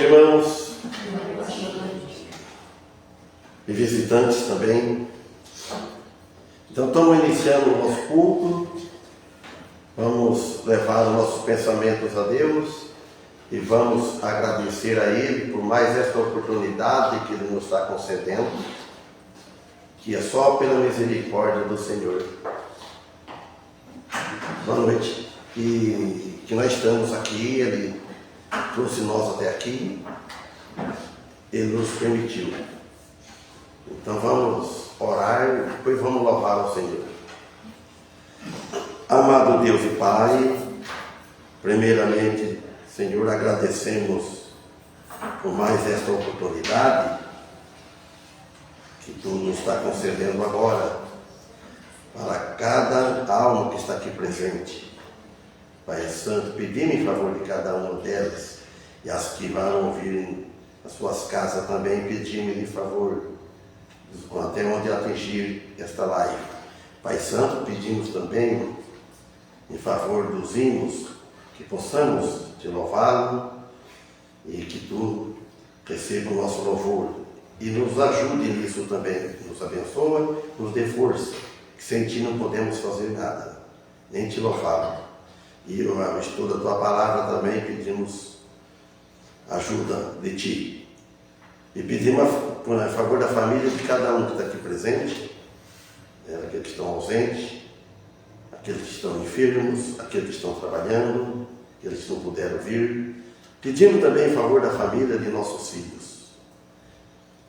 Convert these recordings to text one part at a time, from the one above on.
irmãos e visitantes também. Então estamos iniciando o nosso culto. Vamos levar os nossos pensamentos a Deus e vamos agradecer a Ele por mais esta oportunidade que Ele nos está concedendo, que é só pela misericórdia do Senhor. Boa noite. E que nós estamos aqui, Ele trouxe nós até aqui, Ele nos permitiu. Então vamos orar e depois vamos louvar ao Senhor. Amado Deus e Pai, primeiramente, Senhor, agradecemos por mais esta oportunidade que Tu nos está concedendo agora para cada alma que está aqui presente. Pai Santo, pedimos em favor de cada uma delas e as que vão ouvir nas suas casas também, pedimos em favor até onde atingir esta live. Pai Santo, pedimos também em favor dos hinos que possamos Te louvá-lo e que Tu receba o nosso louvor e nos ajude nisso também, nos abençoe, nos dê força, que sem Ti não podemos fazer nada, nem Te louvá-lo. E ao estudo da Tua palavra também pedimos ajuda de Ti. E pedimos a favor da família de cada um que está aqui presente, aqueles que estão ausentes, aqueles que estão enfermos, aqueles que estão trabalhando, aqueles que não puderam vir. Pedimos também em favor da família de nossos filhos.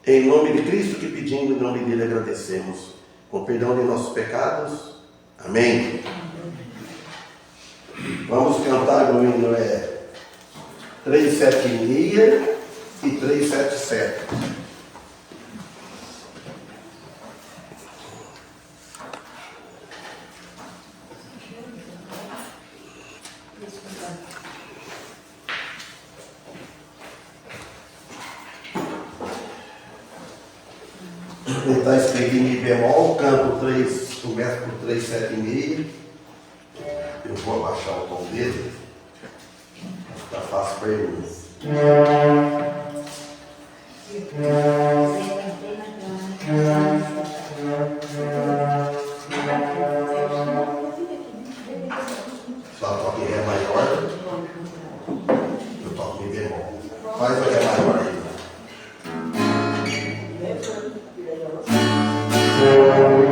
Em nome de Cristo que pedimos, em nome dele agradecemos, com perdão de nossos pecados. Amém. Vamos cantar no hino 376 e 377. Está escrito em Mi bemol, canto 3, começa por 376. Eu vou abaixar o tom dele, para ficar fácil para ele. Só toque em Ré maior, eu toco em Mi bemol. Faz o Ré maior aí. Música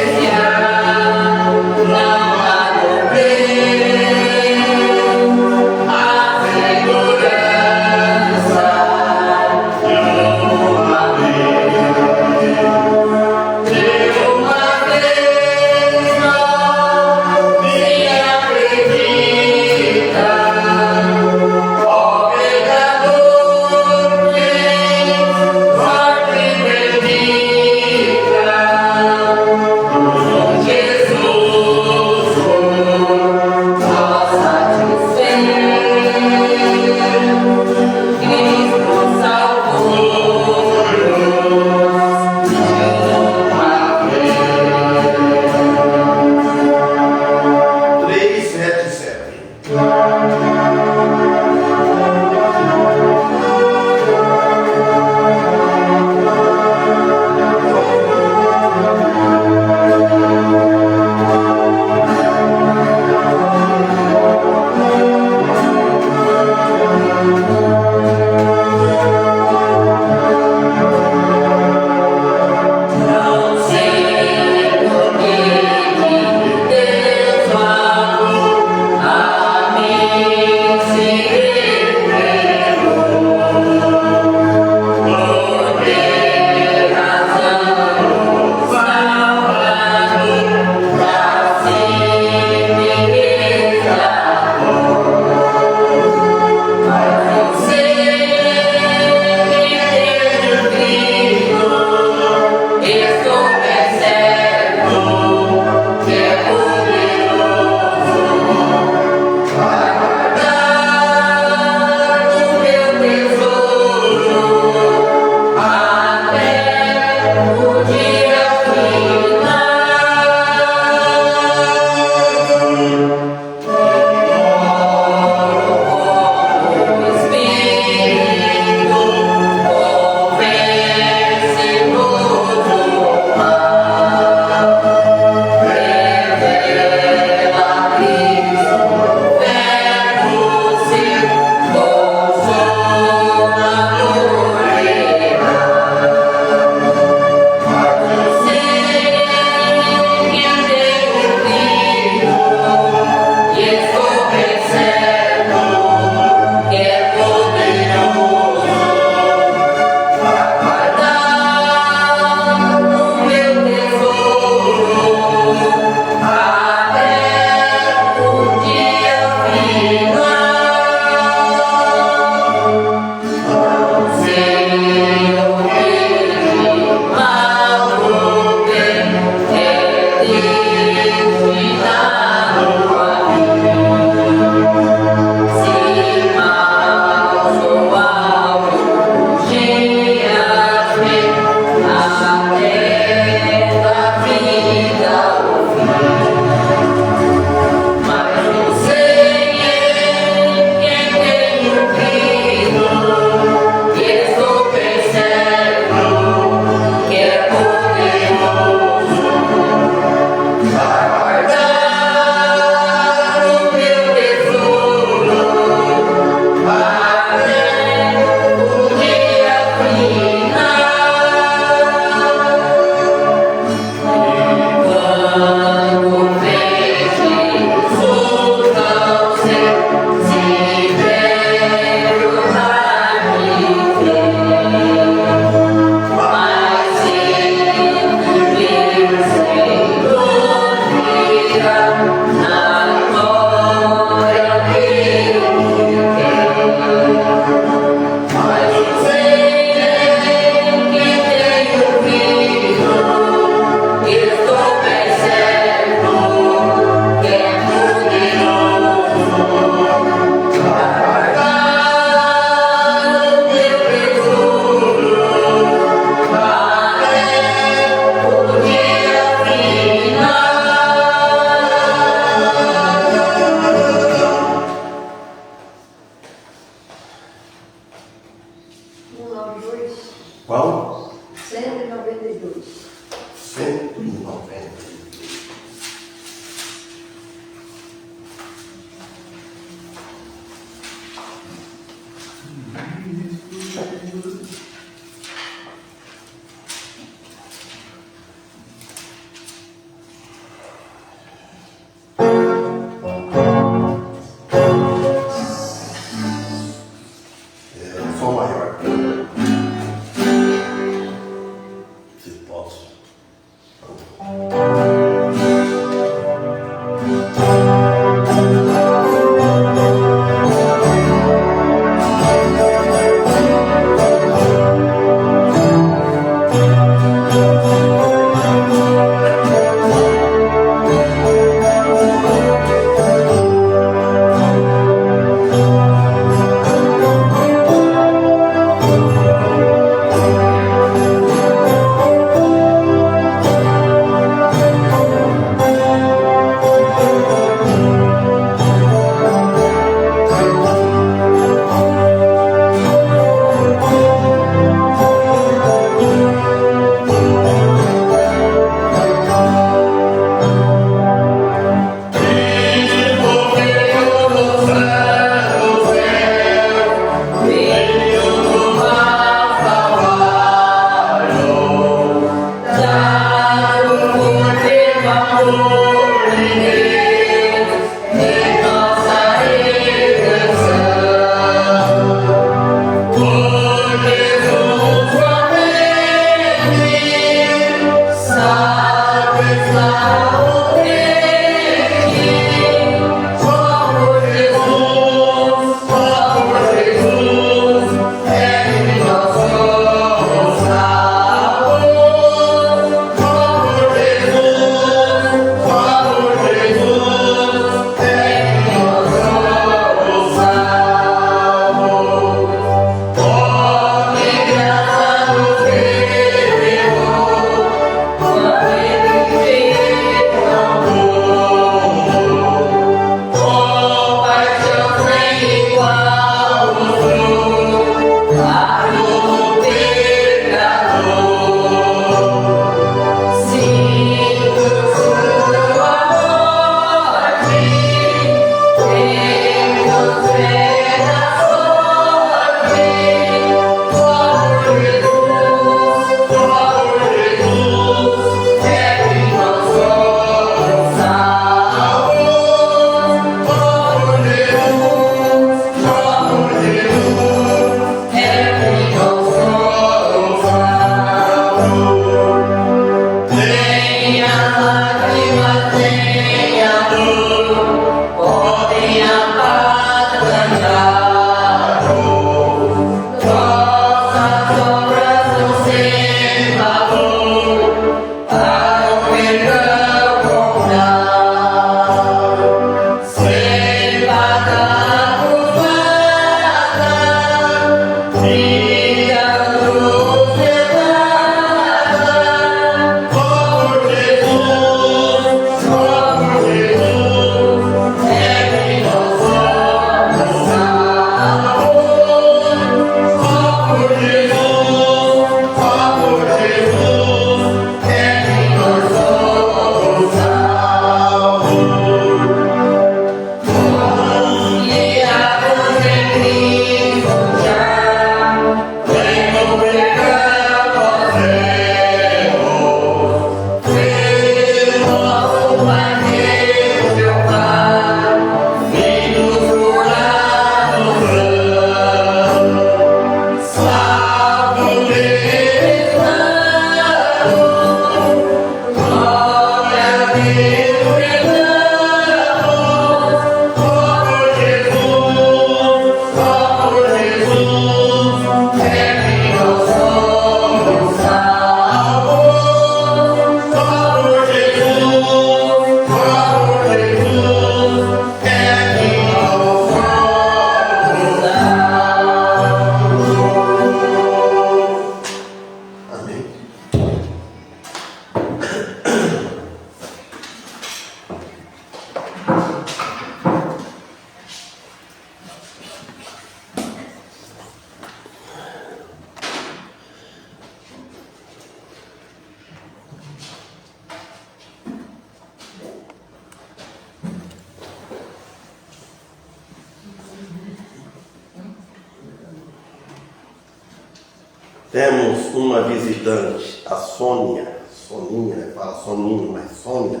Temos uma visitante, a Sônia, Soninha, né? Fala Soninho, mas Sônia,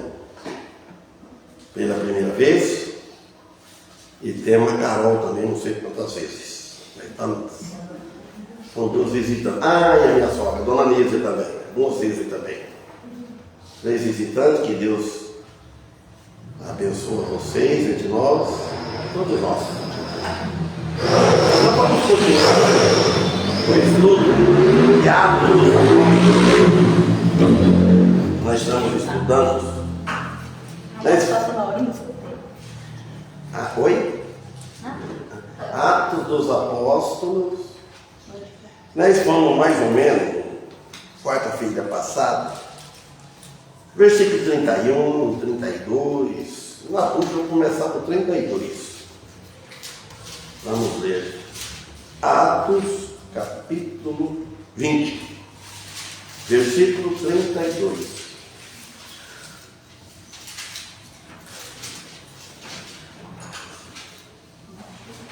pela primeira vez. E temos a Carol também, não sei quantas vezes. São duas visitantes. Ah, e a minha sogra, a Dona Nízia também, duas vezes também. 3 visitantes, que Deus abençoe vocês, entre nós, todos nós. Nós vamos continuar o estudo de Atos. Nós estamos estudando. Oi? Atos dos Apóstolos. Nós fomos mais ou menos, quarta-feira passada, versículo 31, 32. Hoje eu vou começar com 32. Vamos ler. Atos, capítulo 20, versículo 32.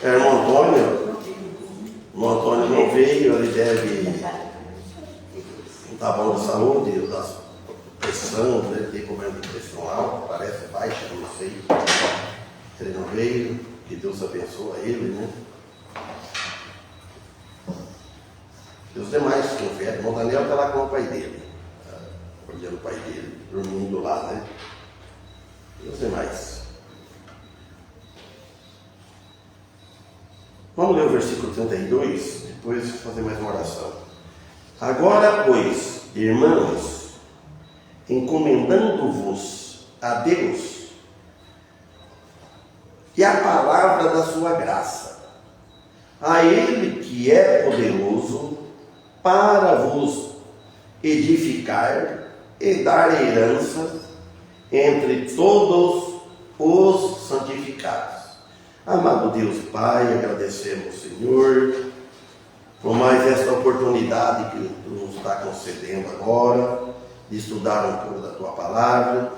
Irmão Antônio não veio, ele deve não estar bom de saúde, da pressão, né? Tem problema de pressão alta, parece baixa, não sei. Ele não veio, que Deus abençoe ele, né? E os demais que não vieram, o irmão Daniel está lá com o pai dele, olhando o pai dele, dormindo lá, né? E os demais. Vamos ler o versículo 32, depois fazer mais uma oração. Agora, pois, irmãos, encomendando-vos a Deus e a palavra da sua graça, a Ele que é poderoso para vos edificar e dar herança entre todos os santificados. Amado Deus Pai, agradecemos, Senhor, por mais esta oportunidade que Tu nos está concedendo agora, de estudar um pouco da Tua Palavra,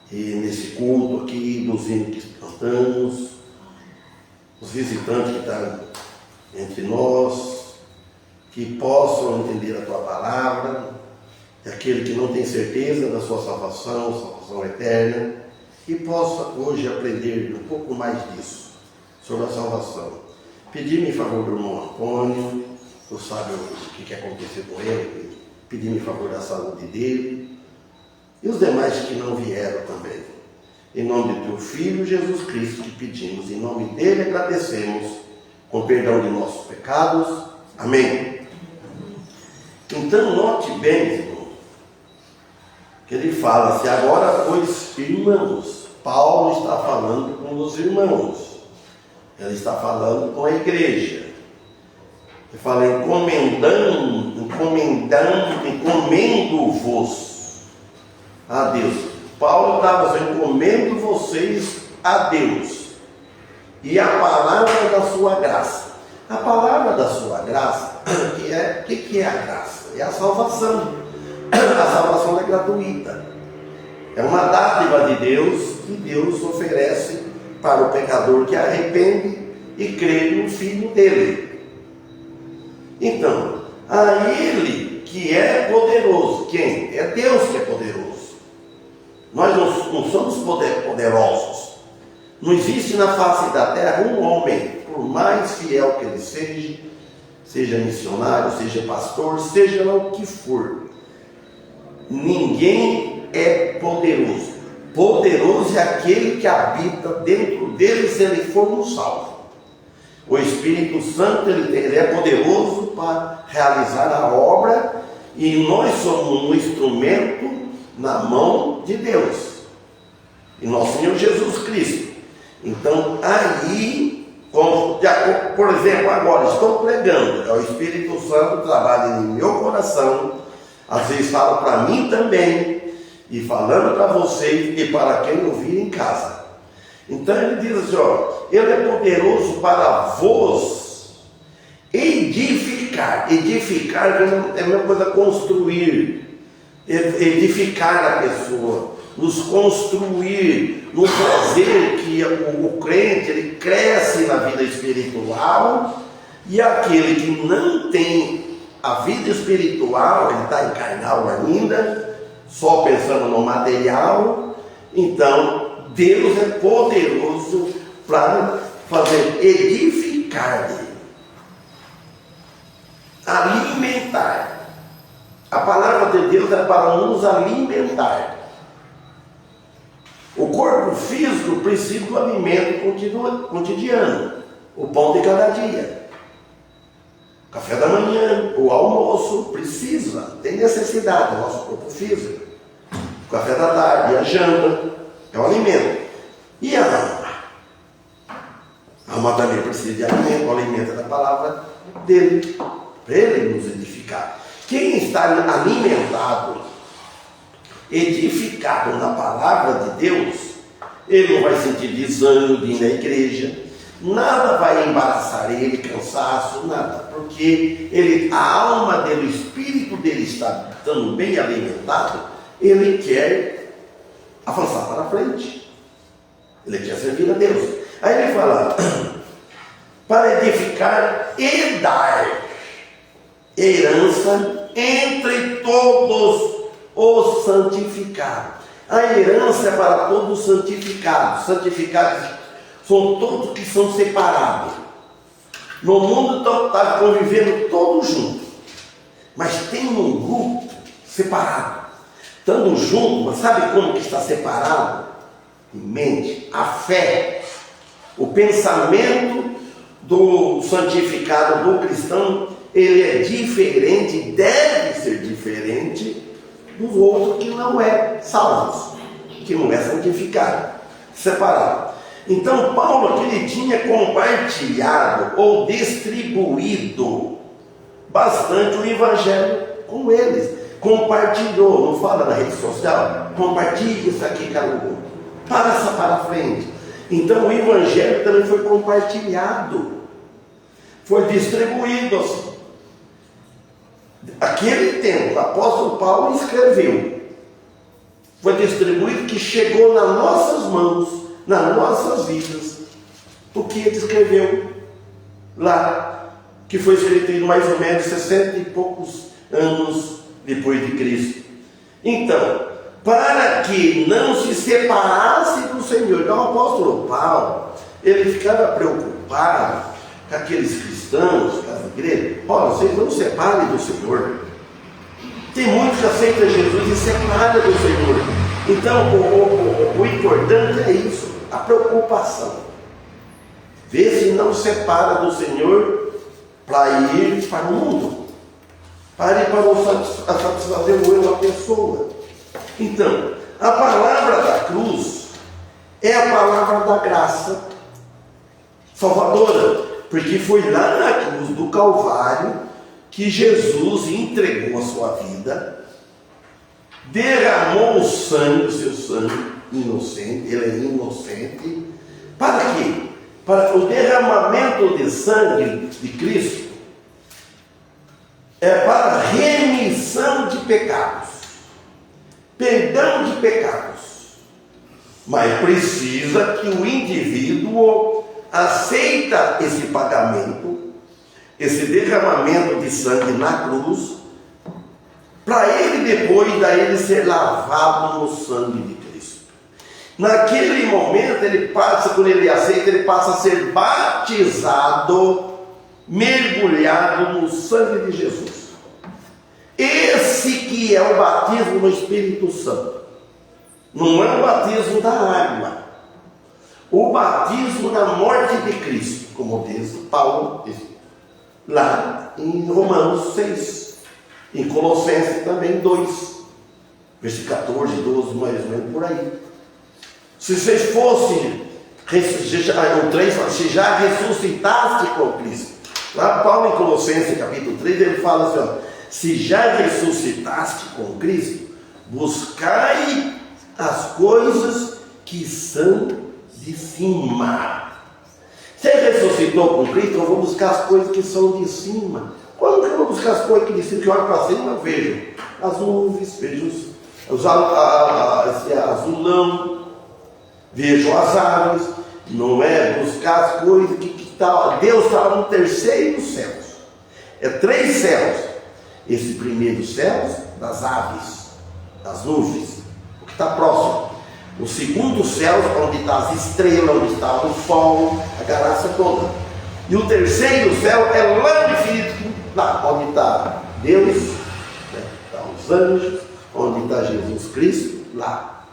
e nesse culto aqui, nos hinos que cantamos, os visitantes que estão entre nós, que possam entender a Tua Palavra, e aquele que não tem certeza da sua salvação eterna, que possa hoje aprender um pouco mais disso, sobre a salvação. Pedir-me em favor do irmão Antônio, tu sabe o que aconteceu com ele, pedir-me em favor da saúde dele, e os demais que não vieram também. Em nome de teu Filho Jesus Cristo que pedimos, em nome dele agradecemos, com perdão de nossos pecados. Amém. Então note bem, irmão, que ele fala assim: agora, pois, irmãos. Paulo está falando com os irmãos, ele está falando com a igreja. Ele fala: encomendo-vos a Deus. Paulo estava dizendo: encomendo vocês a Deus e a palavra da sua graça. A palavra da sua graça, o que é a graça? É a salvação. A salvação é gratuita. É uma dádiva de Deus que Deus oferece para o pecador que arrepende e crê no Filho dele. Então, a Ele que é poderoso. Quem? É Deus que é poderoso. Nós não somos poderosos. Não existe na face da terra um homem, por mais fiel que ele seja missionário, seja pastor, seja lá o que for, ninguém é poderoso. Poderoso é aquele que habita dentro dele, se ele for um salvo. O Espírito Santo ele é poderoso para realizar a obra, e nós somos um instrumento na mão de Deus, e nosso Senhor Jesus Cristo. Então aí, por exemplo, agora estou pregando, o Espírito Santo trabalha em meu coração, às vezes fala para mim também, e falando para vocês e para quem ouvir em casa. Então ele diz assim: ele é poderoso para vos edificar. Edificar é a mesma coisa construir, edificar a pessoa, nos construir, nos fazer que o crente ele cresce na vida espiritual, e aquele que não tem a vida espiritual, ele está em carnal ainda, só pensando no material. Então Deus é poderoso para fazer edificar, alimentar. A palavra de Deus é para nos alimentar. O corpo físico precisa do alimento cotidiano, o pão de cada dia, café da manhã, o almoço, precisa, tem necessidade do nosso corpo físico. O café da tarde, a janta, é o alimento. E a alma? A alma também precisa de alimento, o alimento é da palavra dele, para ele nos edificar. Quem está alimentado, edificado na palavra de Deus, ele não vai sentir desânimo de ir na igreja, nada vai embaraçar ele, cansaço, nada, porque a alma dele, o espírito dele está estando bem alimentado, ele quer avançar para frente, ele quer servir a Deus. Aí ele fala: para edificar e dar herança entre todos os santificados. A herança é para todos os santificados. Santificados são todos que são separados. No mundo está convivendo todos juntos, mas tem um grupo separado, estando junto. Mas sabe como que está separado? Em mente, a fé, o pensamento do santificado, do cristão, ele é diferente, deve ser diferente dos outros que não é salvos, que não é santificado, separado. Então Paulo aqui ele tinha compartilhado ou distribuído bastante o evangelho com eles. Compartilhou, não fala na rede social, compartilha isso aqui, cara, passa para frente. Então o evangelho também foi compartilhado, foi distribuído assim. Aquele tempo, o apóstolo Paulo escreveu, foi distribuído, que chegou nas nossas mãos, nas nossas vidas, o que ele escreveu lá, que foi escrito em mais ou menos 60 e poucos anos depois de Cristo. Então, para que não se separasse do Senhor. Então o apóstolo Paulo, ele ficava preocupado com aqueles cristãos, com as igrejas. Olha, vocês não se separem do Senhor. Tem muitos que aceitam Jesus e se separam do Senhor. Então, o importante é isso, a preocupação. Vê se não separa do Senhor para ir para o mundo, para ir para satisfazer o eu da pessoa. Então, a palavra da cruz é a palavra da graça salvadora, porque foi lá na cruz do Calvário que Jesus entregou a sua vida, derramou o sangue, o seu sangue inocente, ele é inocente, para quê? Para o derramamento de sangue de Cristo é para remissão de pecados, perdão de pecados, mas precisa que o indivíduo aceita esse pagamento, esse derramamento de sangue na cruz, para ele depois daí ser lavado no sangue de Cristo. Naquele momento ele passa, quando ele aceita, ele passa a ser batizado, mergulhado no sangue de Jesus. Esse que é o batismo no Espírito Santo, não é o batismo da água, o batismo na morte de Cristo, como diz Paulo lá em Romanos 6, em Colossenses também 2, versículo 14, 12, mais ou menos por aí. Se vocês fossem, o 3 fala, se já ressuscitaste com Cristo. Lá Paulo em Colossenses capítulo 3, ele fala assim, ó, se já ressuscitaste com Cristo, buscai as coisas que são de cima. Se ressuscitou com Cristo, eu vou buscar as coisas que são de cima. Quando que eu vou buscar as coisas que de cima, que eu olho para cima, eu vejo as nuvens, vejo os azulão, vejo as árvores. Não é buscar as coisas que tá, Deus estava no terceiro céu. É 3 céus. Esse primeiro céu, das aves, das nuvens, o que está próximo. O segundo céu, onde está as estrelas, onde está o sol, a galáxia toda. E o terceiro céu é lá no infinito, lá onde está Deus, né? Está os anjos, onde está Jesus Cristo, lá.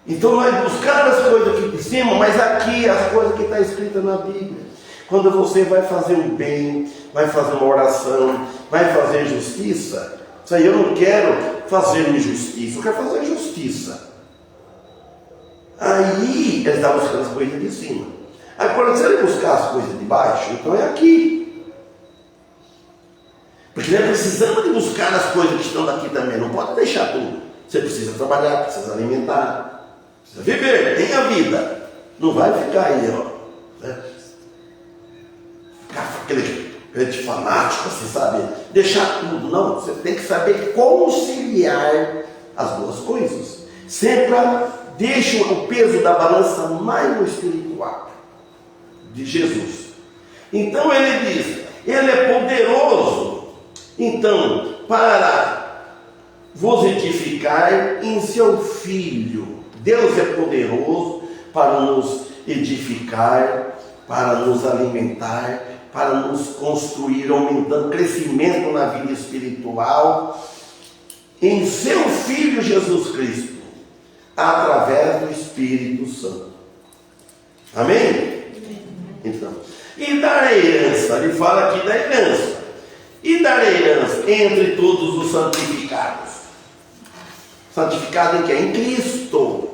Então nós buscar as coisas aqui de cima, mas aqui as coisas que está escritas na Bíblia. Quando você vai fazer um bem, vai fazer uma oração, vai fazer justiça, isso aí eu não quero fazer injustiça, eu quero fazer justiça. Aí ele está buscando as coisas de cima. Aí quando você buscar as coisas de baixo, então é aqui. Porque nós precisamos de buscar as coisas que estão daqui também, não pode deixar tudo. Você precisa trabalhar, precisa alimentar, precisa viver, tem a vida. Não vai ficar aí, ó, né? Aquele crente fanático, assim, sabe? Deixar tudo. Não, você tem que saber conciliar as duas coisas. Sempre deixa o peso da balança mais no espiritual de Jesus. Então ele diz, ele é poderoso, então, para vos edificar em seu Filho. Deus é poderoso para nos edificar, para nos alimentar, para nos construir, aumentando crescimento na vida espiritual, em seu Filho Jesus Cristo, através do Espírito Santo. Amém? Então, e dar herança, ele fala aqui da herança. E dar herança entre todos os santificados. Santificado em quem? Em Cristo.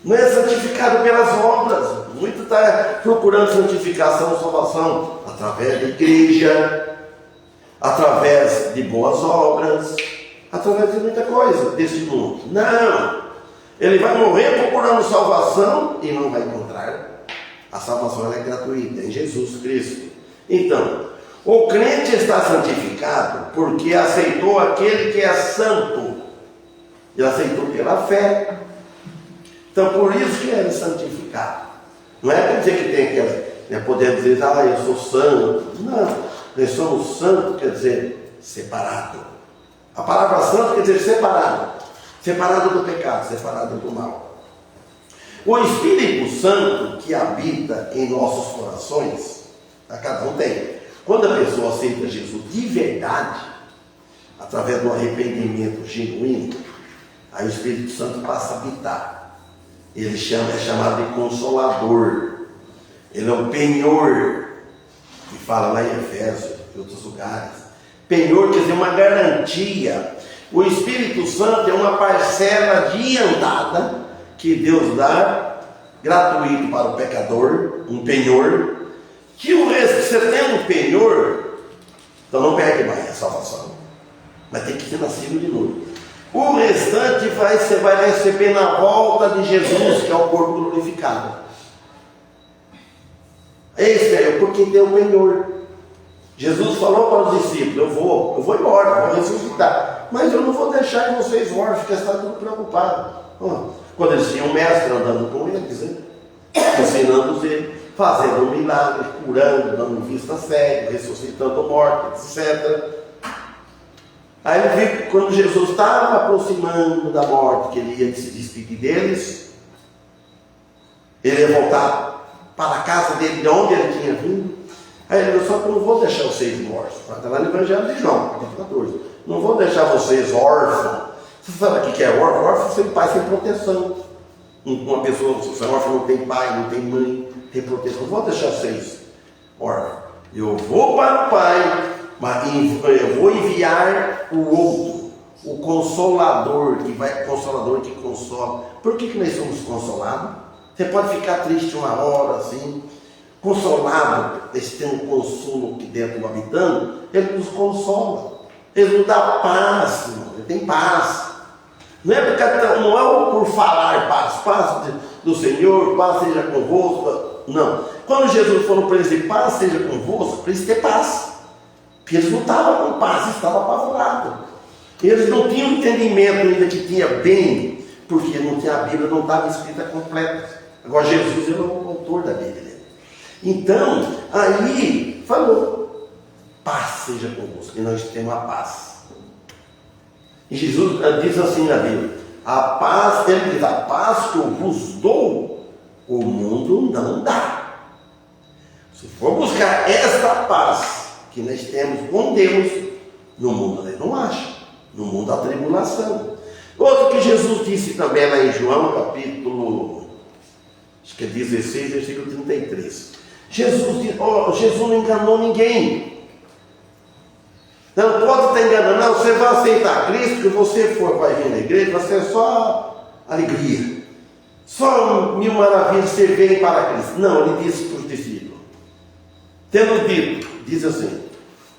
Não é santificado pelas obras. Muito está procurando santificação, salvação através da igreja, através de boas obras, através de muita coisa desse mundo. Não! Ele vai morrer procurando salvação e não vai encontrar. A salvação ela é gratuita, em Jesus Cristo. Então, o crente está santificado porque aceitou aquele que é santo. Ele aceitou pela fé. Então, por isso que ele é santificado. Não é para dizer que tem que poder dizer, eu sou santo. Não, nós somos santos, quer dizer, separado. A palavra santo quer dizer separado. Separado do pecado, separado do mal. O Espírito Santo que habita em nossos corações, a cada um tem. Quando a pessoa aceita Jesus de verdade, através do arrependimento genuíno, Aí o Espírito Santo passa a habitar. Ele é chamado de Consolador. Ele é o penhor, que fala lá em Efésios e outros lugares. Penhor quer dizer uma garantia. O Espírito Santo é uma parcela adiantada que Deus dá gratuito para o pecador, um penhor, que o resto, você tendo penhor, então não perde mais a salvação, mas tem que ser nascido de novo. O restante você vai receber na volta de Jesus, que é o corpo glorificado. Esse é porque tem o penhor. Jesus falou para os discípulos: eu vou embora, vou ressuscitar, mas eu não vou deixar que vocês órfãos, que estão tudo preocupados. Quando eles tinham um mestre andando com eles, ensinando eles, fazendo um milagre, curando, dando vista cega, ressuscitando mortos, etc. Aí ele viu que quando Jesus estava aproximando da morte, que ele ia se despedir deles, ele ia voltar para a casa dele, de onde ele tinha vindo. Aí ele falou: só que eu não vou deixar vocês mortos. Está lá no Evangelho de João, capítulo 14. Não vou deixar vocês órfãos. Você sabe o que é órfão? Órfão sem pai, sem proteção. Uma pessoa, se é órfão, não tem pai, não tem mãe, tem proteção. Não vou deixar vocês órfãos. Eu vou para o Pai, mas eu vou enviar o outro, o Consolador, Consolador que consola. Por que nós somos consolados? Você pode ficar triste uma hora assim. Consolado, esse tem um consolo aqui dentro habitando, ele nos consola, ele nos dá paz, irmão. Ele tem paz. Não é por falar paz do Senhor, paz seja convosco. Não. Quando Jesus falou para eles: paz seja convosco, para eles ter paz. Porque eles não estavam com paz, estavam apavorados. Eles não tinham entendimento ainda que tinha bem, porque não tinha, a Bíblia não estava escrita completa. Agora Jesus é o autor da Bíblia. Então, aí falou: paz seja convosco, e nós temos a paz. E Jesus diz assim na Bíblia: a paz, ele diz: a paz que eu vos dou, o mundo não dá. Se for buscar esta paz que nós temos com Deus, no mundo nós não acha, no mundo há tribulação. Outro que Jesus disse também lá em João, capítulo, acho que é 16, versículo 33. Jesus não enganou ninguém. Não pode estar enganando. Não, você vai aceitar Cristo, que você vai vir na igreja, vai ser só alegria, só mil maravilhas, você vem para Cristo. Não, ele disse para os discípulos, tendo dito, diz assim,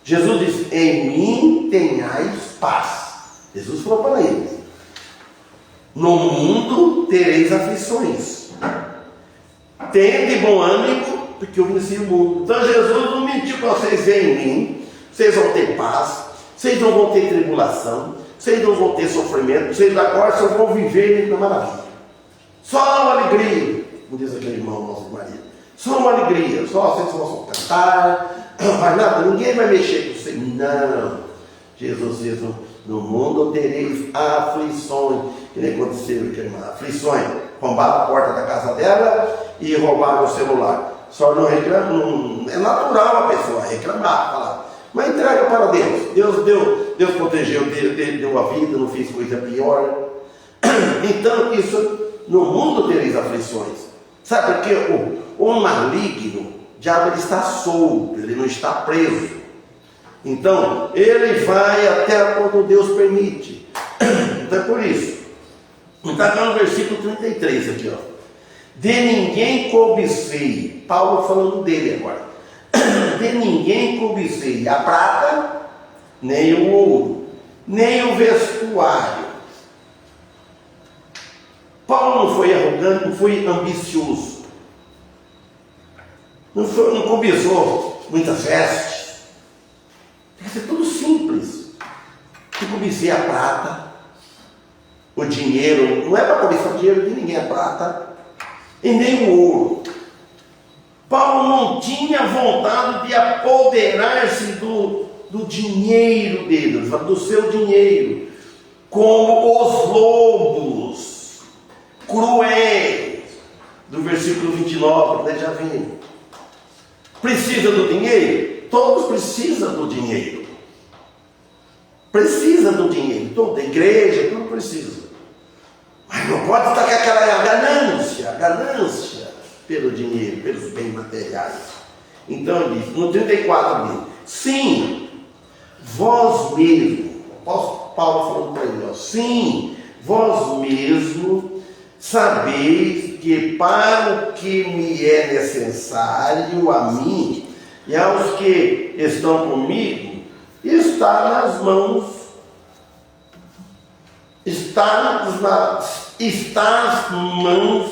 Jesus disse: em mim tenhais paz. Jesus falou para eles: no mundo tereis aflições, tende bom ânimo, porque eu venci o mundo. Então Jesus não mentiu para vocês: verem em mim, vocês vão ter paz, vocês não vão ter tribulação, vocês não vão ter sofrimento, vocês agora só vão viver na maravilha. Só uma alegria, como diz aquele irmão nosso de Maria. Só uma alegria, só vocês vão cantar, não vai nada, ninguém vai mexer com você. Não. Jesus diz: no mundo tereis aflições. Que nem aconteceu, irmã, aflições. Roubaram a porta da casa dela e roubaram o celular. Só não reclama, é natural a pessoa reclamar, falar. Mas entrega para Deus. Deus protegeu, deu a vida, não fez coisa pior. Então, isso, no mundo tereis aflições. Sabe por quê? O maligno, o diabo, ele está solto, ele não está preso. Então, ele vai até quando Deus permite. Então é por isso. Está no versículo 33 aqui, ó. De ninguém cobicei. Paulo falando dele agora. De ninguém cobicei a prata, nem o ouro, nem o vestuário. Paulo não foi arrogante, não foi ambicioso. Não cobiçou muitas vestes. Tem que ser tudo simples. Eu cobicei a prata, o dinheiro. Não é para cobiçar o dinheiro de ninguém, a prata, e nem o ouro. Paulo não tinha vontade de apoderar-se do dinheiro dele, do seu dinheiro, como os lobos cruéis, do versículo 29, nós já vimos. Precisa do dinheiro? Todos precisam do dinheiro. Precisa do dinheiro. Toda igreja, tudo precisa. Não pode estar com aquela ganância pelo dinheiro, pelos bens materiais. Então ele diz, no 34 diz, sim, vós mesmo, o apóstolo Paulo falando para ele, sim, vós mesmo sabeis que para o que me é necessário a mim e aos que estão comigo, está nas mãos,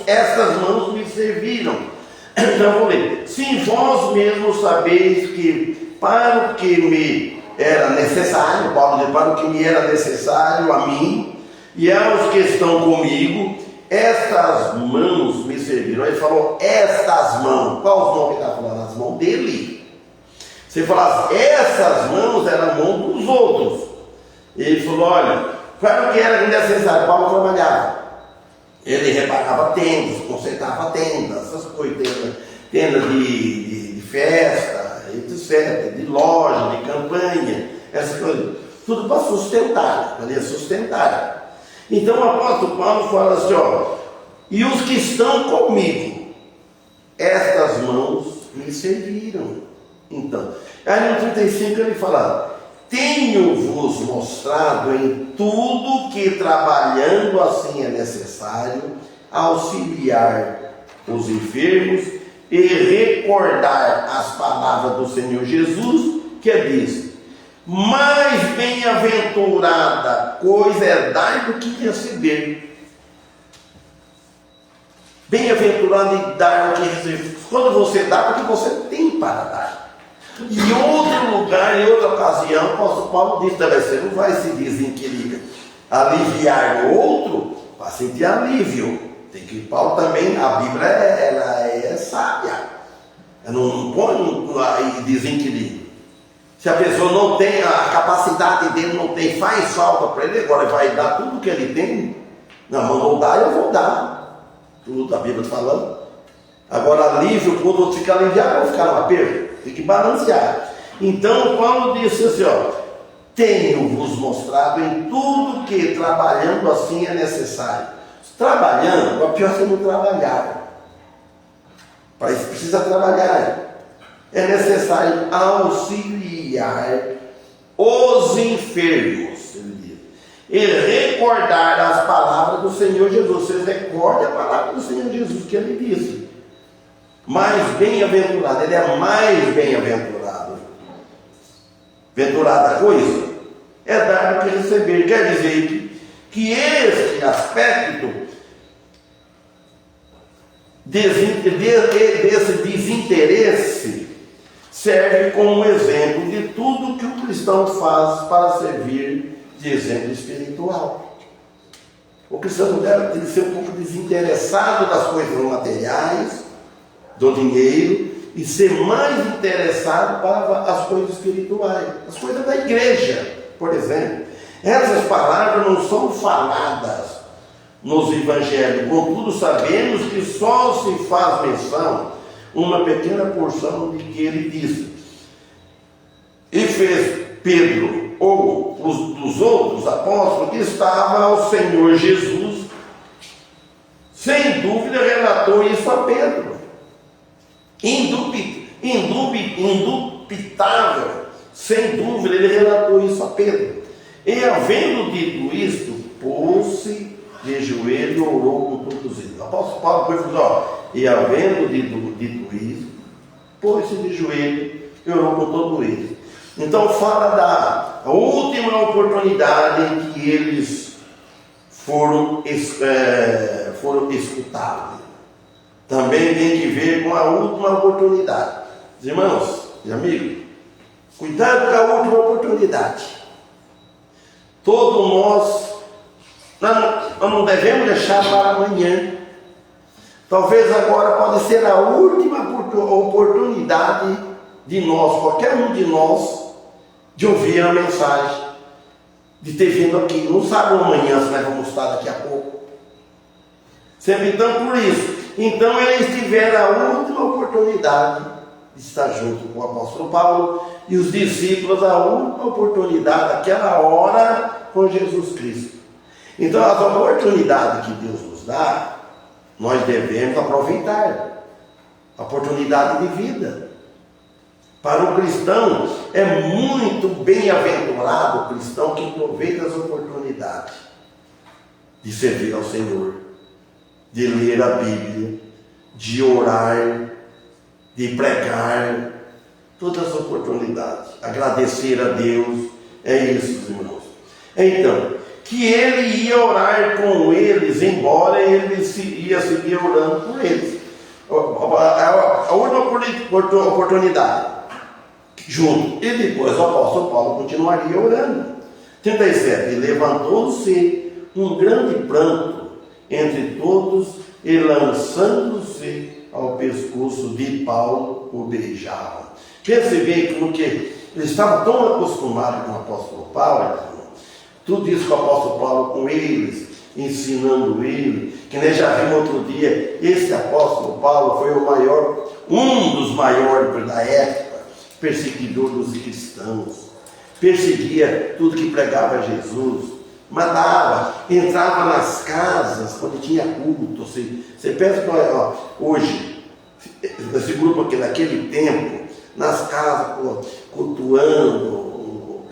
estas mãos me serviram. Então vou ler. Sim, vós mesmos sabeis que para o que me era necessário, Paulo diz, para o que me era necessário a mim e aos que estão comigo, estas mãos me serviram. Ele falou, estas mãos. Qual os mãos que ele está falando? As mãos dele. Se falasse, essas mãos eram a mão dos outros. Ele falou, olha, para o que era necessário, Paulo trabalhava. Ele reparava tendas, consertava tendas, essas coisas, tendas de festa, etc., de loja, de campanha, essas coisas. Tudo para sustentar, para sustentar. Então o apóstolo Paulo fala assim, ó, e os que estão comigo, estas mãos me serviram. Então, aí no 35 ele fala, tenho-vos mostrado em tudo que trabalhando assim é necessário auxiliar os enfermos e recordar as palavras do Senhor Jesus, que diz, mais bem-aventurada coisa é dar do que receber. Bem-aventurado em dar do que receber. Quando você dá, porque você tem para dar. Em outro lugar, em outra ocasião, o apóstolo Paulo disse também, você não vai se desinquirir, aliviar o outro, para sentir alívio. Tem que, Paulo também, a Bíblia ela é sábia. Ela não põe aí desinquirir. Se a pessoa não tem, a capacidade dele não tem, faz falta para ele, agora vai dar tudo que ele tem. Não, mandou dar, eu vou dar. Tudo a Bíblia está falando. Agora, alívio, quando eu ficar aliviado, eu vou ficar no aperto. Tem que balancear. Então, Paulo disse assim, ó, tenho-vos mostrado em tudo que trabalhando assim é necessário. Trabalhando, é pior você não trabalhar. Para isso precisa trabalhar. É necessário auxiliar os enfermos, ele diz, e recordar as palavras do Senhor Jesus. Vocês recordem a palavra do Senhor Jesus que ele disse. Mais bem-aventurado, ele é mais bem-aventurado. Venturada coisa é dar do que receber. Quer dizer que este aspecto desse desinteresse serve como exemplo de tudo que o cristão faz para servir de exemplo espiritual. O cristão deve ser um pouco desinteressado das coisas materiais, do dinheiro, e ser mais interessado para as coisas espirituais, as coisas da igreja, por exemplo. Essas palavras não são faladas nos evangelhos, contudo sabemos que só se faz menção uma pequena porção de que ele disse. E fez Pedro, ou dos outros apóstolos, que estava ao Senhor Jesus, sem dúvida relatou isso a Pedro. Indubitável, sem dúvida, ele relatou isso a Pedro. E havendo dito isto, pôs-se de joelho e orou com todos eles. O apóstolo Paulo foi dizer, ó, e havendo dito isso, pôs-se de joelho e orou com todos eles. Então fala da última oportunidade em que eles foram escutados. Também tem que ver com a última oportunidade. Irmãos e amigos, cuidado com a última oportunidade. Todos nós não devemos deixar para amanhã. Talvez agora pode ser a última oportunidade de nós, qualquer um de nós, de ouvir a mensagem, de ter vindo aqui. Não sabe amanhã se nós vamos estar daqui a pouco. Sempre então por isso. Então eles tiveram a última oportunidade de estar junto com o apóstolo Paulo e os discípulos, a última oportunidade, aquela hora com Jesus Cristo. Então, as oportunidades que Deus nos dá, nós devemos aproveitar. Oportunidade de vida. Para o cristão, é muito bem-aventurado o cristão que aproveita as oportunidades de servir ao Senhor, de ler a Bíblia, de orar, de pregar, todas as oportunidades, agradecer a Deus, é isso, irmãos. Então, que ele ia orar com eles, embora ele ia seguir orando por eles. A única oportunidade, junto, e depois o apóstolo Paulo continuaria orando. 37, e levantou-se um grande pranto entre todos, e lançando-se ao pescoço de Paulo, o beijavam. Pense bem como que eles estavam tão acostumados com o apóstolo Paulo, tudo isso com o apóstolo Paulo com eles, ensinando ele, que nós já vimos outro dia, esse apóstolo Paulo foi o maior, um dos maiores da época, perseguidor dos cristãos, perseguia tudo que pregava Jesus, matava, entrava nas casas quando tinha culto. Você pensa que hoje, esse grupo aqui naquele tempo, nas casas cultuando,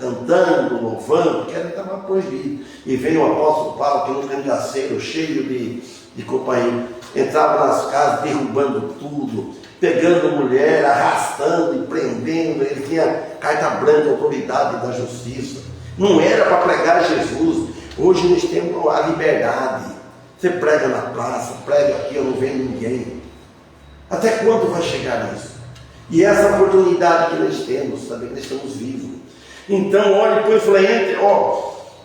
cantando, louvando, que estava proibido. E veio o apóstolo Paulo, que um cangaceiro cheio de companhia, entrava nas casas derrubando tudo, pegando mulher, arrastando e prendendo. Ele tinha carta branca, autoridade da justiça. Não era para pregar Jesus. Hoje nós temos a liberdade. Você prega na praça, prega aqui, eu não vejo ninguém. Até quando vai chegar isso? E essa oportunidade que nós temos, saber que nós estamos vivos. Então, olha, depois falei,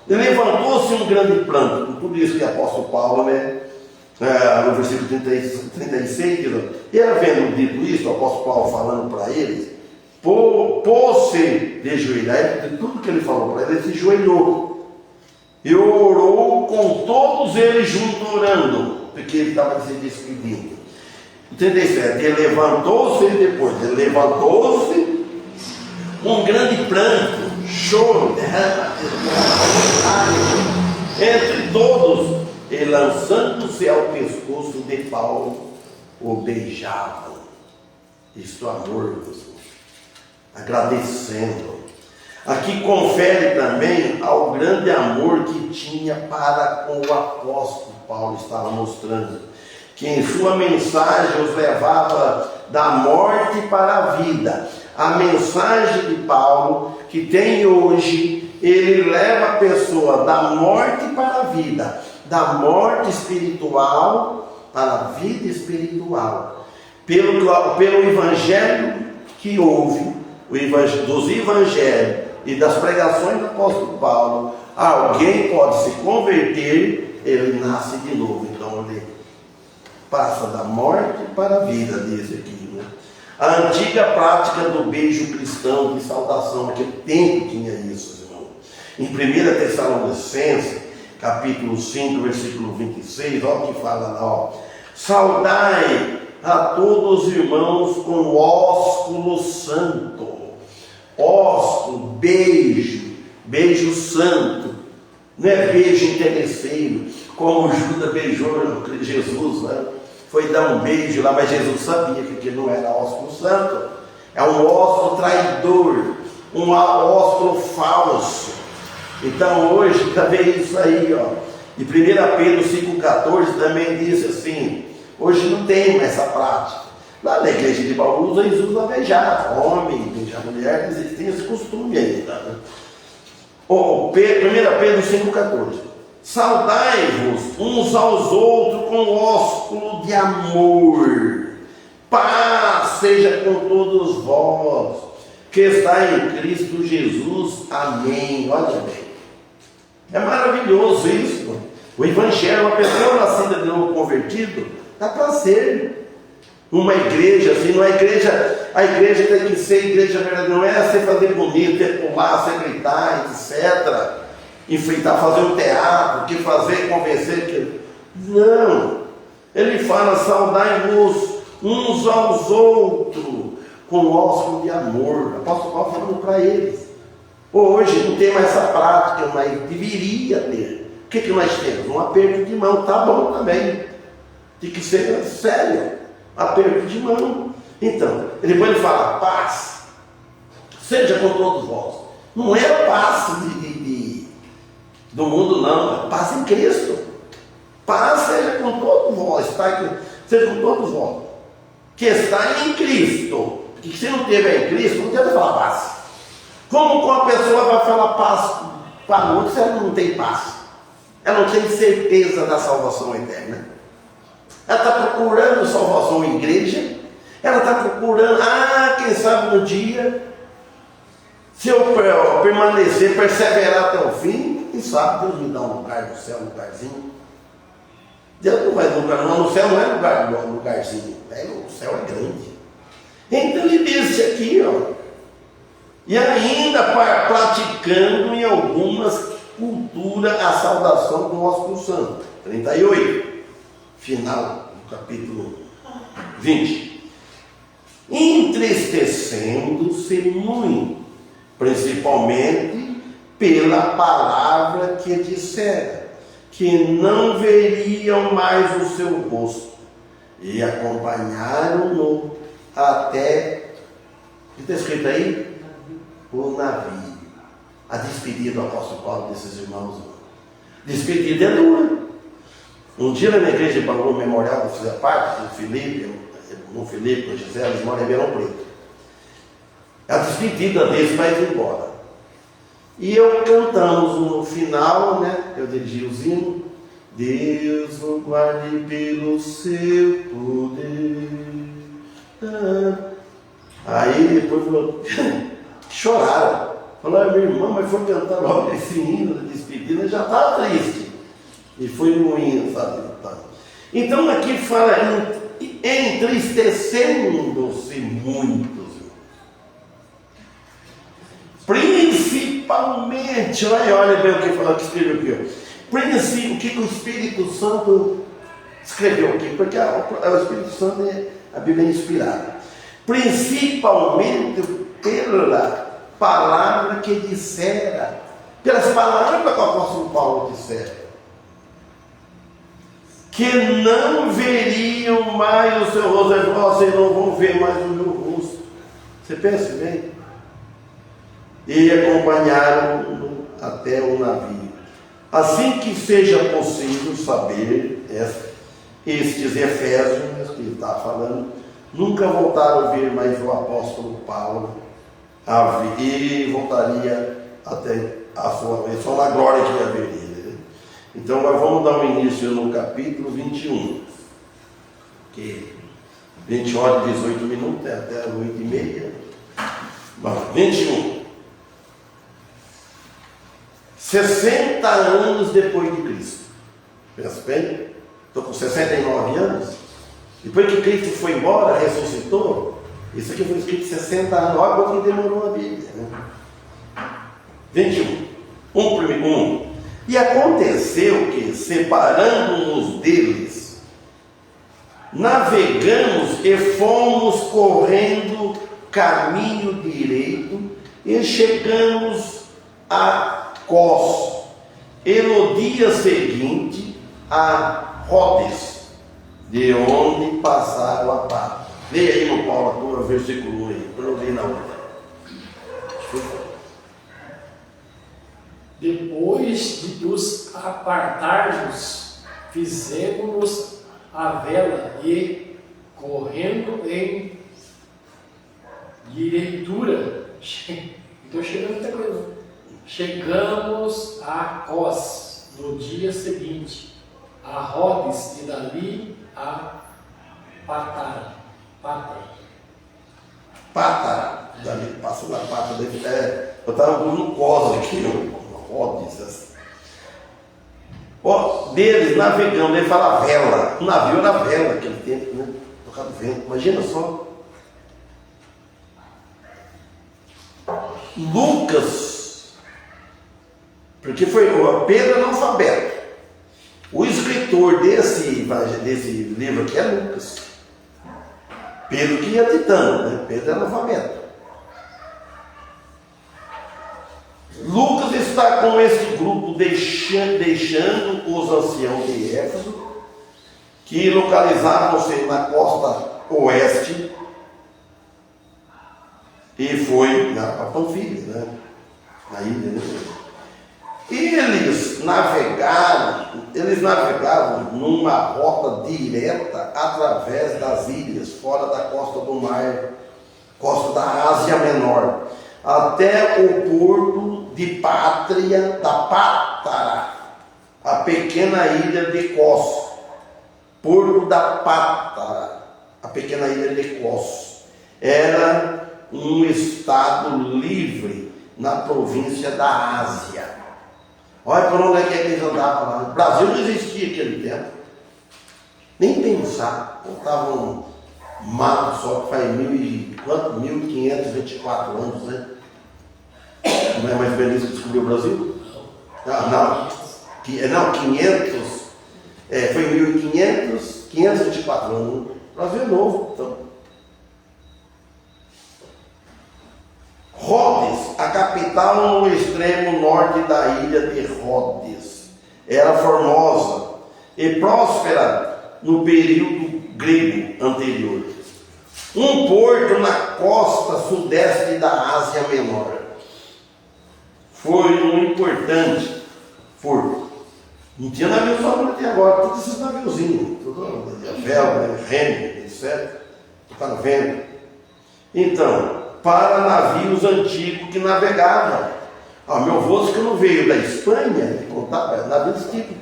levantou-se um grande pranto, com tudo isso que o apóstolo Paulo, no versículo 36, diz, e havendo dito isso, o apóstolo Paulo falando para eles, pôs-se de joelhar, de tudo que ele falou para eles, ele se joelhou e orou com todos eles juntos orando, porque ele estava se despedindo. 37, ele levantou-se um grande pranto, choro, entre todos, e lançando-se ao pescoço de Paulo, o beijavam. Isto amor, agradecendo. Aqui confere também ao grande amor que tinha para com o apóstolo. Paulo estava mostrando que em sua mensagem os levava da morte para a vida. A mensagem de Paulo que tem hoje, ele leva a pessoa da morte para a vida, da morte espiritual para a vida espiritual, pelo evangelho que houve, dos evangelhos e das pregações do apóstolo Paulo. Alguém pode se converter, ele nasce de novo. Então ele passa da morte para a vida, diz aqui, A antiga prática do beijo cristão de saudação, naquele tempo tinha isso, irmão. Em 1 Tessalonicenses, capítulo 5, versículo 26, olha o que fala lá, saudai a todos os irmãos com ósculo santo. Ósculo, beijo santo, não é beijo interesseiro, como Judas beijou Jesus, né? Foi dar um beijo lá, mas Jesus sabia que aquilo não era ósculo santo, é um ósculo traidor, um ósculo falso. Então hoje também isso aí, e 1 Pedro 5,14 também diz assim, hoje não tem mais essa prática. Lá na igreja de Bauru, eles usam beijar homem, beijar mulher, eles têm esse costume ainda. Né? 1 Pedro 5,14. Saudai-vos uns aos outros com ósculo de amor. Paz seja com todos vós, que está em Cristo Jesus. Amém. Olha bem. É maravilhoso isso. O Evangelho, uma pessoa nascida de novo convertido, dá para ser uma igreja, assim, não é igreja, a igreja tem que ser igreja verdadeira, não é você fazer bonito, é pular, você gritar, etc. Enfeitar, fazer um teatro, que fazer, convencer, que... Não. Ele fala, saudai-vos uns aos outros, com ósculo de amor. O apóstolo Paulo falando para eles. Hoje não tem mais essa prática, mas deveria ter. que nós temos? Um aperto de mão, tá bom também. Tem que ser sério, aperto de mão. Então, depois ele fala, paz, seja com todos vós. Não é a paz do mundo, não, é paz em Cristo. Paz seja com todos vós, seja com todos vós, que está em Cristo. Que se não tiver em Cristo, não adianta falar paz. Como uma pessoa vai falar paz para outro se ela não tem paz? Ela não tem certeza da salvação eterna. Ela está procurando salvação em igreja. Ela está procurando, quem sabe um dia, se eu permanecer, perseverar até o fim, quem sabe Deus me dá um lugar no céu, um lugarzinho. Deus não vai dar um lugar, não, no céu não é lugarzinho, o céu é grande. Então ele disse aqui, e ainda praticando em algumas culturas a saudação do nosso santo. 38, final do capítulo 20. Entristecendo-se muito, principalmente pela palavra que dissera, que não veriam mais o seu rosto, e acompanharam-no até, o que está escrito aí? O navio. A despedida do apóstolo Paulo desses irmãos. Despedida é dura. Um dia na minha igreja de Bauru Memorial, eu fiz a parte do Felipe, com Gisele, eles moram em Ribeirão Preto. A despedida deles vai ir embora. E eu cantamos no final, né? Eu dirigi os hinos. Deus o guarde pelo seu poder. Aí depois choraram. Falaram, minha irmã, mas foi cantar logo esse hino da despedida, já estava triste. E foi no hino, sabe? Então aqui fala, entristecendo-se muitos. Principalmente, olha bem o que falou, que escreveu aqui. O que o Espírito Santo escreveu aqui, porque o Espírito Santo, a Bíblia é inspirada. Principalmente pela palavra que dissera, pelas palavras que o apóstolo Paulo dissera, que não veriam mais o seu rosto. Vocês não vão ver mais o meu rosto. Você pensa bem? E acompanharam até o navio. Assim que seja possível saber, estes Efésios que ele está falando, nunca voltaram a ver mais o apóstolo Paulo, e voltaria até a sua vez, só na glória que haveria. Então nós vamos dar um início no capítulo 21, que 20 horas e 18 minutos, é até 8h30. Bom, 21. 60 anos depois de Cristo. Pensa bem, estou com 69 anos. Depois que Cristo foi embora, ressuscitou, isso aqui foi escrito 60 anos. Olha o que demorou a Bíblia, né? 21. 1. E aconteceu que, separando-nos deles, navegamos e fomos correndo caminho direito e chegamos a Cós, e no dia seguinte a Rhodes, de onde passaram a pátria. Leia aí no Paulo, o versículo 1 aí, para eu ler na outra. Depois de nos apartarmos, fizemos a vela e, correndo em direitura, estou chegando até coisa. Chegamos a Cós no dia seguinte, a Rhodes e dali a Pátara. Dali passa na Pátara. Eu estava no Cós aqui, Rhodes. Deles navegando, ele fala vela. O navio era vela naquele tempo, né? Tocado vento, imagina só. Lucas, porque foi Pedro analfabeto. O escritor desse livro aqui é Lucas. Pedro que ia ditando, né? Pedro é analfabeto. Lucas está com esse grupo deixando os anciãos de Éfeso, que localizavam-se na costa oeste, e foi para Panfilha, né? Na ilha, né? Eles navegavam numa rota direta através das ilhas, fora da costa do mar, costa da Ásia Menor, até o porto de Pátria da Pátara, a pequena ilha de Cos. Porto da Pátara, a pequena ilha de Cos, era um estado livre na província da Ásia. Olha por onde é que eles andavam lá. O Brasil não existia naquele tempo. Nem pensar. Estavam mato só que faz 1524 anos, né? Não é mais feliz que descobriu o Brasil? Não, 500. Foi 524 anos. O Brasil é novo, então. Rhodes, a capital no extremo norte da ilha de Rhodes, era formosa e próspera no período grego anterior. Um porto na costa sudeste da Ásia Menor. Foi um importante porto. Não tinha navio só como tem agora, todos esses naviozinhos, tudo vela, remo, etc. Para vento. Então, para navios antigos que navegavam. Meu avô que não veio da Espanha, ele contava, navios tipo,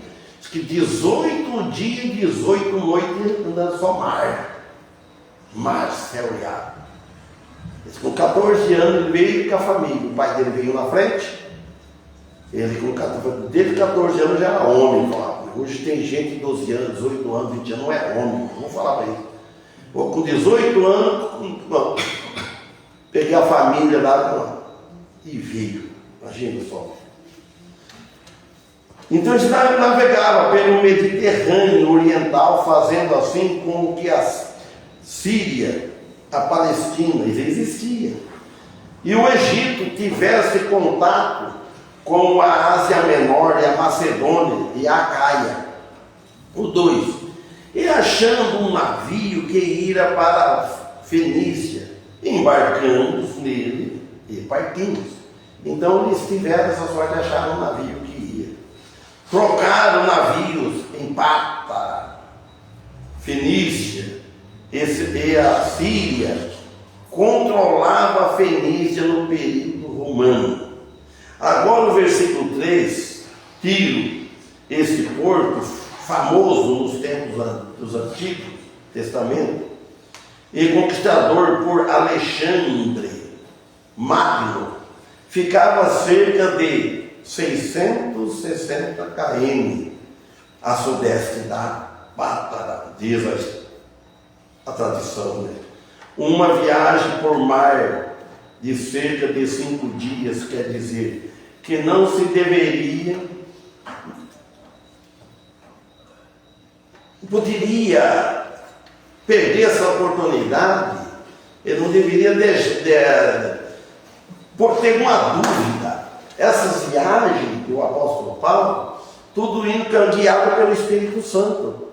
que 18 dias, 18 noites andando só mar, céu e água. Com 14 anos ele veio com a família, o pai dele veio na frente, ele com 14 anos já era homem. Hoje tem gente de 12 anos, 18 anos, 20 anos, não é homem, não vou falar para ele. Com 18 anos, peguei a família lá e veio. Imagina só. Então eles navegavam pelo Mediterrâneo Oriental, fazendo assim com que a Síria, a Palestina, existia, e o Egito tivesse contato com a Ásia Menor e a Macedônia e a Caia. Os dois. E achando um navio que ia para a Fenícia, embarcamos nele e partimos. Então eles tiveram essa sorte de achar um navio que ia. Trocaram navios em Pátara, Fenícia, e a Síria controlava a Fenícia no período romano. Agora no versículo 3, Tiro, esse porto famoso nos tempos dos Antigos Testamentos, e conquistador por Alexandre Magno, ficava a cerca de 660 km a sudeste da Pátara, diz a tradição, né? Uma viagem por mar de cerca de 5 dias, quer dizer que não se poderia perder essa oportunidade. Ele não deveria por ter uma dúvida. Essas viagens do apóstolo Paulo, tudo indo guiado pelo Espírito Santo.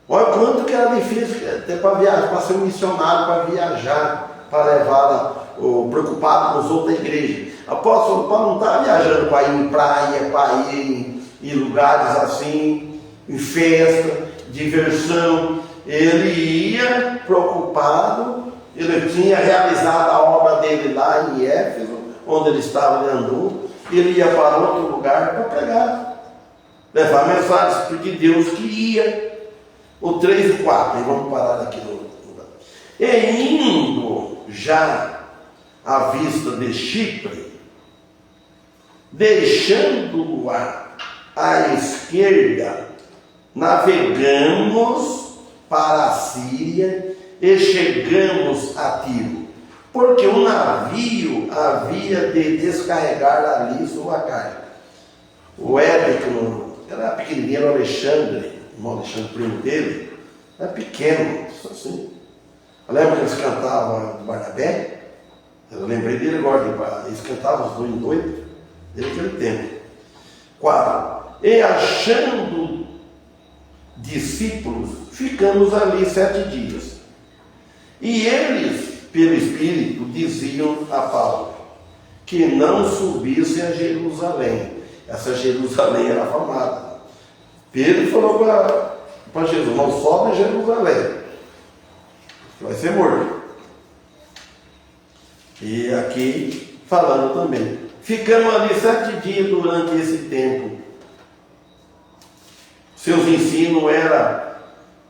Olha quanto que era difícil até para viajar, para ser um missionário, para viajar, para levar preocupado com os outros da igreja. O apóstolo Paulo não estava viajando para ir em praia, para ir em lugares assim, em festa, diversão. Ele ia preocupado, ele tinha realizado a obra dele lá em Éfeso, onde ele estava, ele andou, ele ia para outro lugar para pregar, levar mensagens, porque Deus queria. O 3 e 4, e vamos parar aqui no lugar. E indo já à vista de Chipre, deixando-o à esquerda, navegamos para a Síria e chegamos a Tiro, porque o navio havia de descarregar ali sua carga. O Éder, que era pequenininho, era o Alexandre, o irmão Alexandre, primo dele, era pequeno, assim. Eu lembro que eles cantavam do Barnabé, eu lembrei dele agora, eles cantavam os dois em doido, desde aquele tempo. 4. E achando discípulos, ficamos ali 7 dias. E eles, pelo Espírito, diziam a Paulo que não subisse a Jerusalém. Essa Jerusalém era famada. Pedro falou para Jesus: não sobe a Jerusalém, vai ser morto. E aqui falando também, ficamos ali 7 dias durante esse tempo. Seus ensinos eram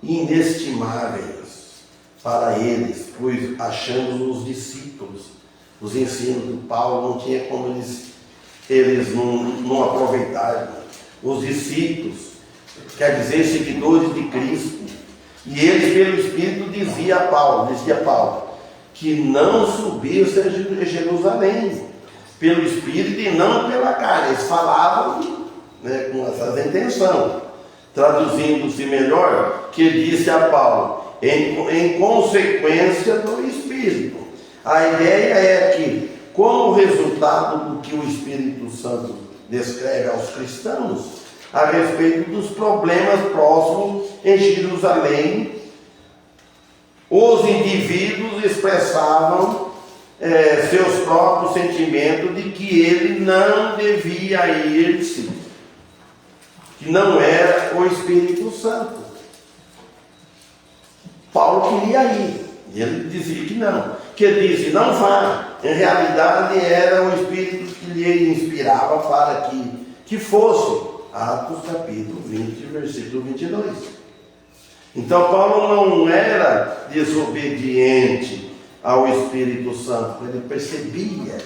inestimáveis para eles, pois achamos os discípulos. Os ensinos do Paulo não tinha como eles não aproveitarem. Os discípulos, quer dizer, seguidores de Cristo. E eles, pelo Espírito, dizia Paulo, que não subisse a Jerusalém, pelo Espírito e não pela carne. Eles falavam, né, com essa intenção. Traduzindo-se melhor, que disse a Paulo, em consequência do Espírito. A ideia é que, como resultado do que o Espírito Santo descreve aos cristãos, a respeito dos problemas próximos em Jerusalém, os indivíduos expressavam seus próprios sentimentos de que ele não devia ir-se, que não era o Espírito Santo. Paulo queria ir, e ele dizia que não. Que ele disse: não vá. Em realidade era o Espírito que lhe inspirava para que fosse. Atos capítulo 20, versículo 22. Então Paulo não era desobediente ao Espírito Santo, ele percebia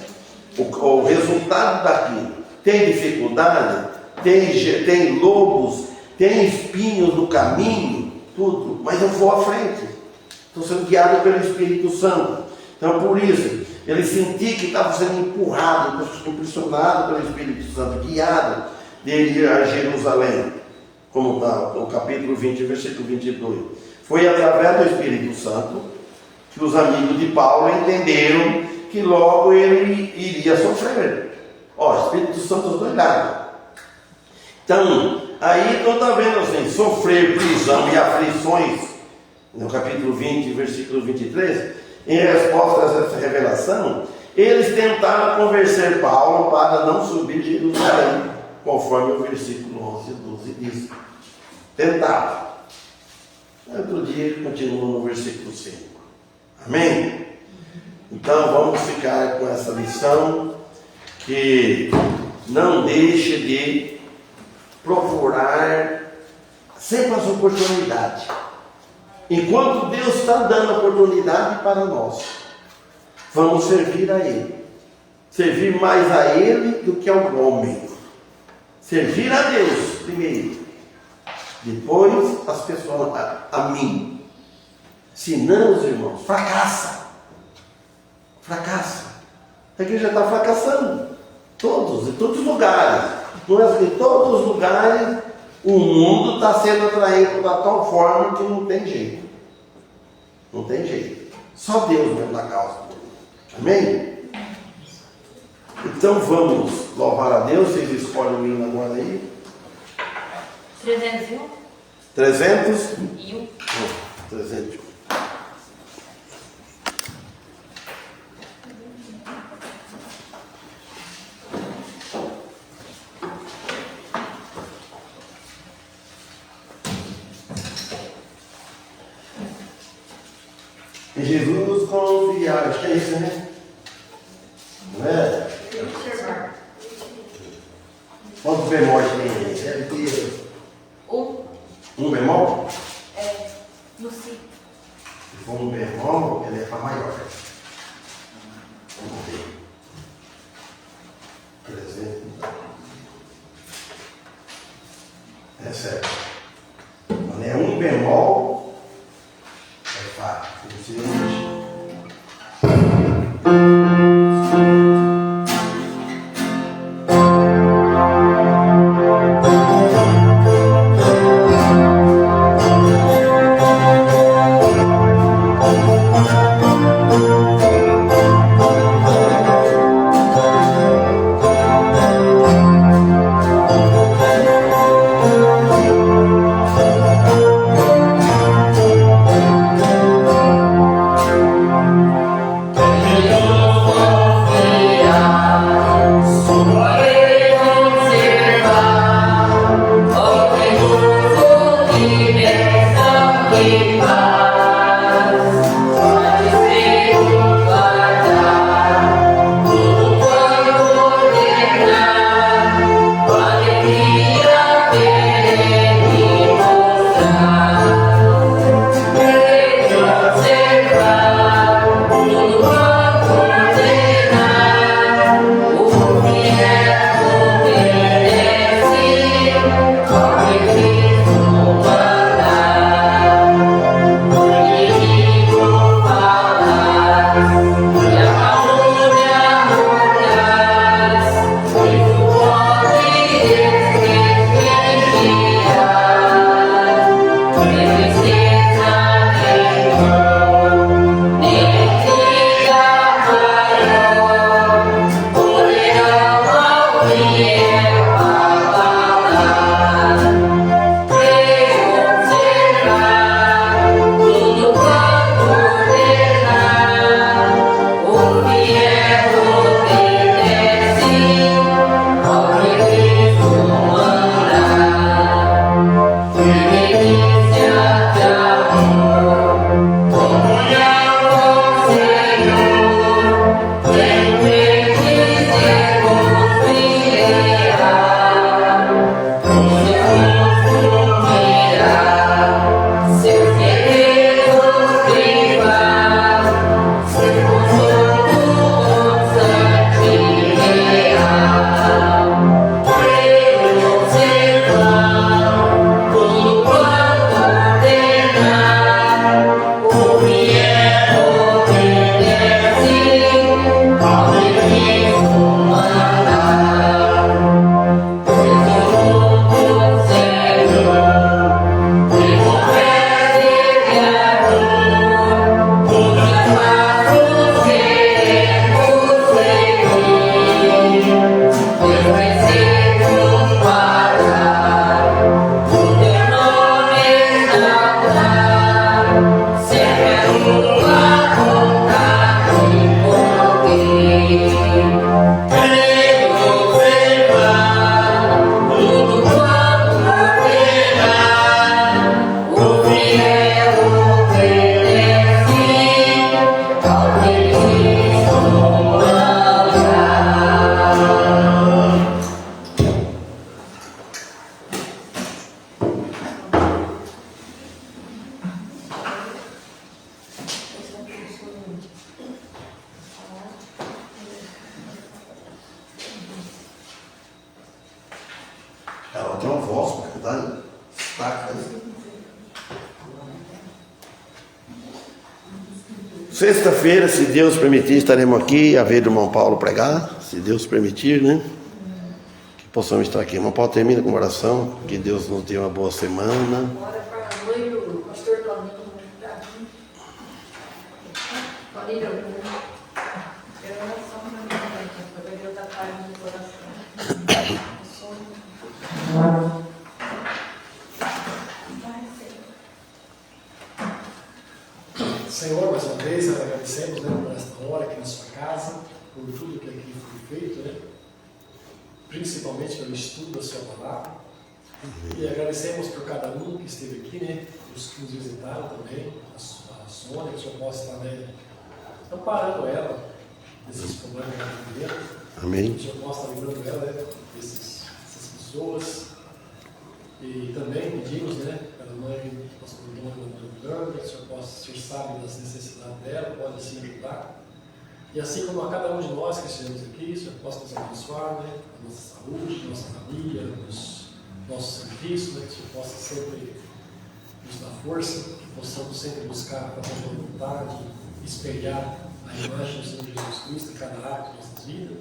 o resultado daquilo. Tem dificuldade, tem lobos, tem espinhos no caminho, tudo, mas eu vou à frente. Estou sendo guiado pelo Espírito Santo. Então, por isso, ele sentia que estava sendo empurrado, impressionado pelo Espírito Santo, guiado dele a Jerusalém, como está no capítulo 20, versículo 22. Foi através do Espírito Santo que os amigos de Paulo entenderam que logo ele iria sofrer. Ó, Espírito Santo dos dois lados. Então, aí tu está vendo assim, sofrer prisão e aflições, no capítulo 20, versículo 23, em resposta a essa revelação, eles tentaram convencer Paulo para não subir de Jerusalém, conforme o versículo 11 e 12 diz. Tentaram. Outro dia continua no versículo 5. Amém? Então vamos ficar com essa lição, que não deixe de procurar sempre as oportunidades. Enquanto Deus está dando oportunidade para nós, vamos servir a Ele. Servir mais a Ele do que ao homem. Servir a Deus primeiro, depois as pessoas a mim. Senão, os irmãos, fracassa. A igreja está fracassando. Em todos os lugares. Em todos os lugares o mundo está sendo atraído da tal forma que não tem jeito. Não tem jeito. Só Deus mesmo na causa. Amém? Então vamos louvar a Deus. Vocês escolhem o hino agora aí. 301. 301. 301. E Jesus nos confiar, acho que é isso, né? Não é? Quantos bemóis tem aí? Deve ter um bemol? No si. Se for um bemol, ele é Fá maior. Vamos ver. 300. É certo. Quando é um bemol, é Fá. Não sei onde. Ela tem uma voz para cantar, né? Destaca, né? Sexta-feira, se Deus permitir, estaremos aqui a ver o irmão Paulo pregar, se Deus permitir, né? Que possamos estar aqui. Irmão Paulo, termina com oração, que Deus nos dê uma boa semana. Bora para a noite, o pastor Toninho. Toninho, eu oração para mim, para Deus dar paz no coração. Senhor, mais uma vez agradecemos, né, por esta hora aqui na sua casa, por tudo que aqui foi feito, né? Principalmente pelo estudo da sua palavra. E agradecemos por cada um que esteve aqui, né? Os que nos visitaram também, a Sônia, que o Senhor possa estar, né, amparando ela desses problemas que ela está vivendo. Amém. Que o Senhor possa estar livrando ela, né, dessas pessoas. E também pedimos, né, pela mãe, pastor Dona, que o Senhor possa ser sábio das necessidades dela, pode assim ajudar. E assim como a cada um de nós que estivemos aqui, o Senhor possa nos abençoar, né, a nossa saúde, a nossa família, nosso serviço, né, que o Senhor possa sempre nos dar força, que possamos sempre buscar a tua vontade, espelhar a imagem do Senhor Jesus Cristo em cada ato de nossas vidas.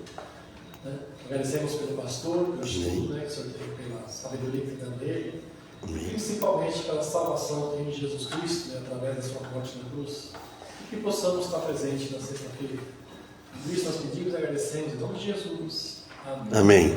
Né? Agradecemos pelo pastor, pelo estudo, né, que o Senhor tem, pela sabedoria que tem dele, e principalmente pela salvação que tem em Jesus Cristo, né, através da sua morte na cruz, e que possamos estar presentes na sexta-feira. Tudo isso nós pedimos e agradecemos em nome de Jesus. Amém. Amém.